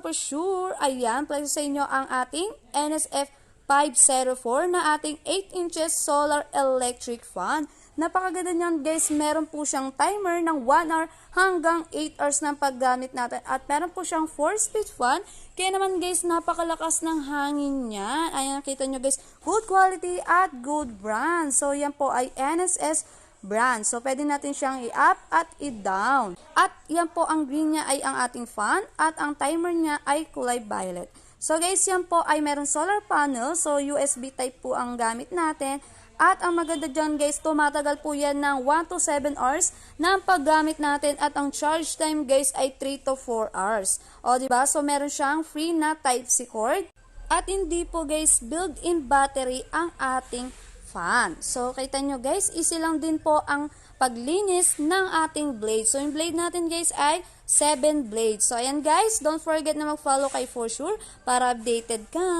Forsure, ayan, place sa inyo ang ating NS-F504 na ating 8 inches solar electric fan. Napakaganda niyan guys, meron po siyang timer ng 1 hour hanggang 8 hours ng paggamit natin. At meron po siyang 4-speed fan, kaya naman guys, napakalakas ng hangin niya. Ayan, kita nyo guys, good quality at good brand. So yan po ay NS-S brand. So, pwede natin siyang i-up at i-down. At yan po, ang green niya ay ang ating fan at ang timer niya ay kulay violet. So, guys, yan po ay meron solar panel. So, USB type po ang gamit natin. At ang maganda dyan, guys, tumatagal po yan ng 1 to 7 hours ng paggamit natin. At ang charge time, guys, ay 3 to 4 hours. O, diba? So, meron siyang free na Type-C cord. At hindi po, guys, built-in battery ang ating fan. So, kita nyo guys, easy lang din po ang paglinis ng ating blade. So, yung blade natin guys ay 7 blades. So, ayan guys, don't forget na mag-follow kay Forsure para updated ka.